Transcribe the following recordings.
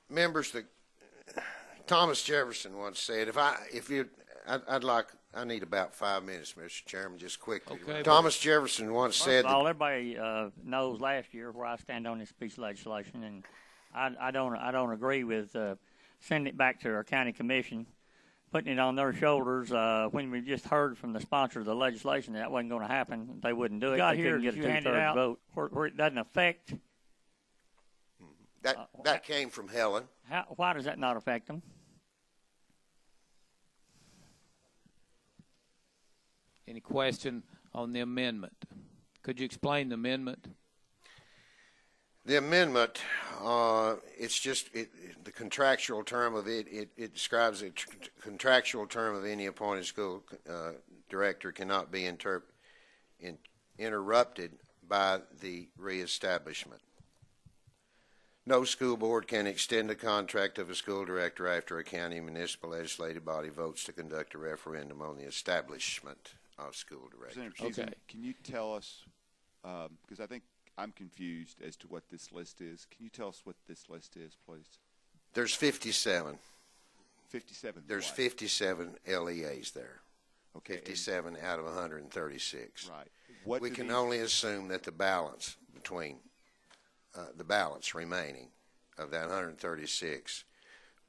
members, Thomas Jefferson once said, I need about 5 minutes, Mr. Chairman, just quickly. Okay, Thomas Jefferson once said, First of all, everybody knows last year where I stand on this piece of legislation, and I don't agree with sending it back to our county commission, putting it on their shoulders when we just heard from the sponsor of the legislation that wasn't going to happen. They wouldn't do it. They couldn't get a two-thirds vote where it doesn't affect. that came from Helen. Why does that not affect them? Any question on the amendment? Could you explain the amendment? The amendment, it's just the contractual term of it. It describes a contractual term of any appointed school director cannot be interrupted by the reestablishment. No school board can extend the contract of a school director after a county municipal legislative body votes to conduct a referendum on the establishment of school directors. Okay. Can you tell us, because I think I'm confused as to what this list is. Can you tell us what this list is, please? There's 57. 57. There's what? 57 LEAs there. Okay. 57 out of 136. Right. What we can only assume that the balance between the balance remaining of that 136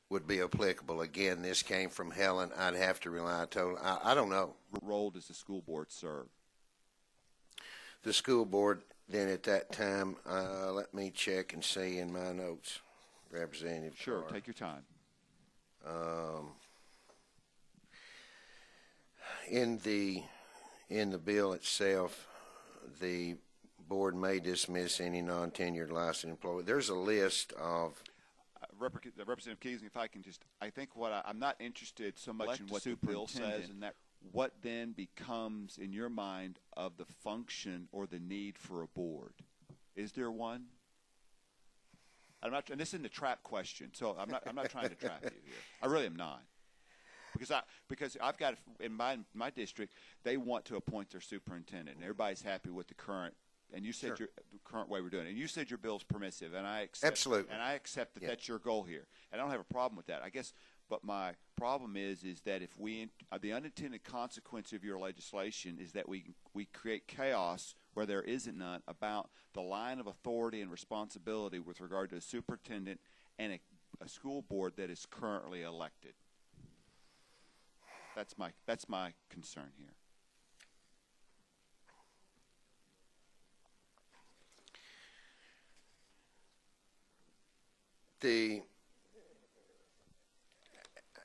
would be applicable. Again, this came from Helen. I'd have to rely totally. I don't know. What role does the school board serve? The school board then at that time, let me check and see in my notes, Representative. Sure, Carr. take your time. In the bill itself, the board may dismiss any non-tenured licensed employee. There's a list of Representative Keisling, if I can just, I think I'm not interested so much in what the bill says, and that what then becomes in your mind of the function or the need for a board. Is there one? I'm not, and this isn't a trap question, so I'm not trying to trap you here. I really am not. Because I've got in my district, they want to appoint their superintendent, and everybody's happy with the current. And you said the current way we're doing it. And you said your bill's permissive, and I accept. Absolutely. And I accept that that's your goal here. And I don't have a problem with that. I guess, but my problem is that if the unintended consequence of your legislation is that we create chaos where there isn't none about the line of authority and responsibility with regard to a superintendent and a school board that is currently elected. That's my concern here.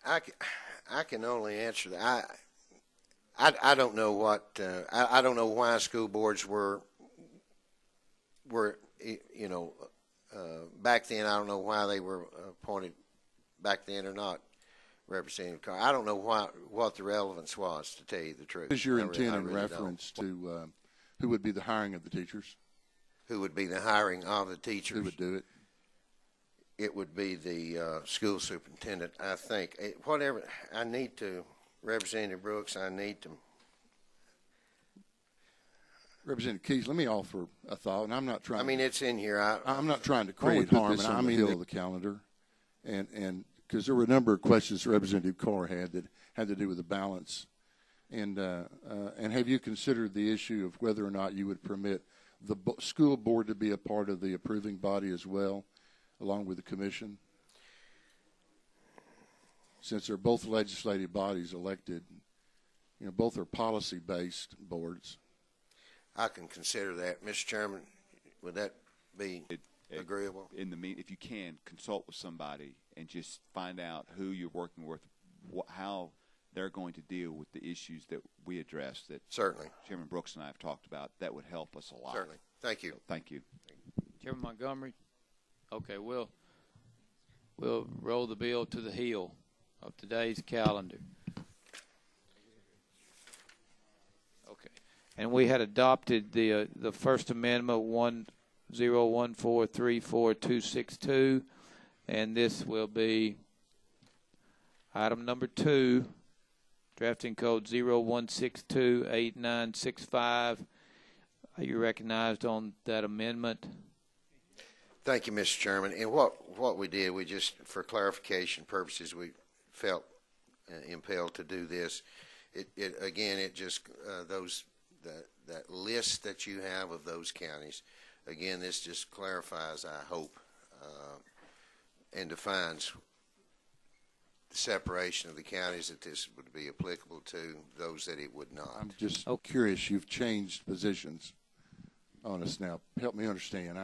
I can only answer that. I don't know what I don't know why school boards were back then. I don't know why they were appointed back then or not. Representative Carr, I don't know what the relevance was, to tell you the truth. What is your intent in reference to who would be the hiring of the teachers? Who would be the hiring of the teachers? Who would do it? It would be the school superintendent, I think. Whatever I need to, Representative Brooks, I need to. Representative Keys, let me offer a thought, and I'm not trying. I mean, it's in here. I'm not trying to create harm, and I mean the calendar, and because there were a number of questions Representative Carr had that had to do with the balance, and have you considered the issue of whether or not you would permit the school board to be a part of the approving body as well, along with the commission? Since they're both legislative bodies elected, both are policy-based boards. I can consider that, Mr. Chairman. Would that be agreeable? If you can, consult with somebody and just find out who you're working with, how they're going to deal with the issues that we addressed. That certainly Chairman Brooks and I have talked about. That would help us a lot. Certainly. Thank you. So, thank you. Chairman Montgomery. Okay, we'll roll the bill to the heel of today's calendar. Okay, and we had adopted the First Amendment 10143462, and this will be item number 2, drafting code 01628965. Are you recognized on that amendment? Thank you, Mr. Chairman. And what we did, we just, for clarification purposes, we felt impelled to do this. It just that list that you have of those counties. Again, this just clarifies, I hope, and defines the separation of the counties that this would be applicable to, those that it would not. I'm just curious. You've changed positions on us now. Help me understand.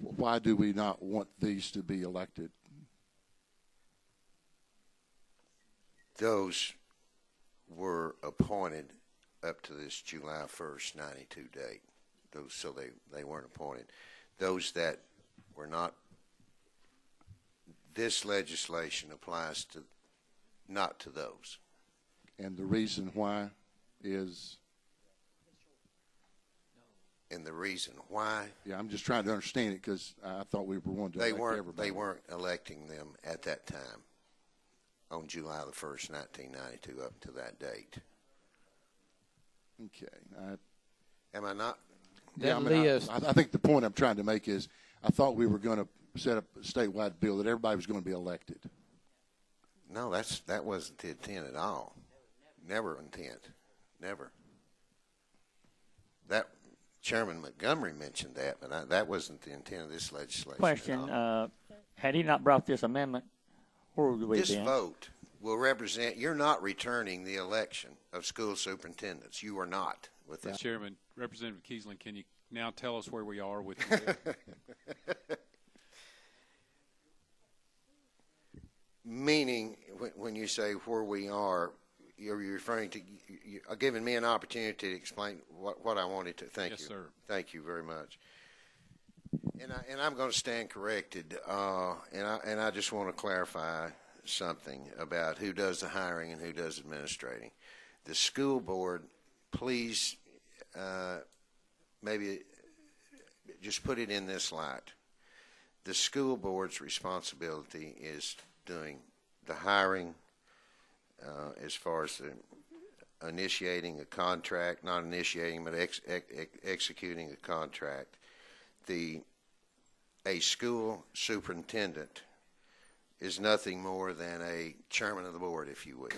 Why do we not want these to be elected? Those were appointed up to this July 1st, 92 date. So they weren't appointed. Those that were not, this legislation applies to, not to those. And the reason why is? And the reason why? Yeah, I'm just trying to understand it because I thought we were wanting to elect everybody. They weren't electing them at that time on July the 1st, 1992 up to that date. Okay. Am I not? Yeah, I think the point I'm trying to make is I thought we were going to set up a statewide bill that everybody was going to be elected. No, that wasn't the intent at all. Never intent. Never. That Chairman Montgomery mentioned that, but that wasn't the intent of this legislation. Question, had he not brought this amendment, where would we be? This vote will represent, you're not returning the election of school superintendents. You are not with this. Chairman, Representative Keisling, can you now tell us where we are with Meaning, when you say where we are, you're referring to, you're giving me an opportunity to explain what I wanted to. Thank you. Yes, sir. Thank you very much. And I'm going to stand corrected, and I just want to clarify something about who does the hiring and who does administrating. The school board, please, maybe just put it in this light. The school board's responsibility is doing the hiring, as far as initiating a contract, not initiating, but executing a contract. A school superintendent is nothing more than a chairman of the board, if you would.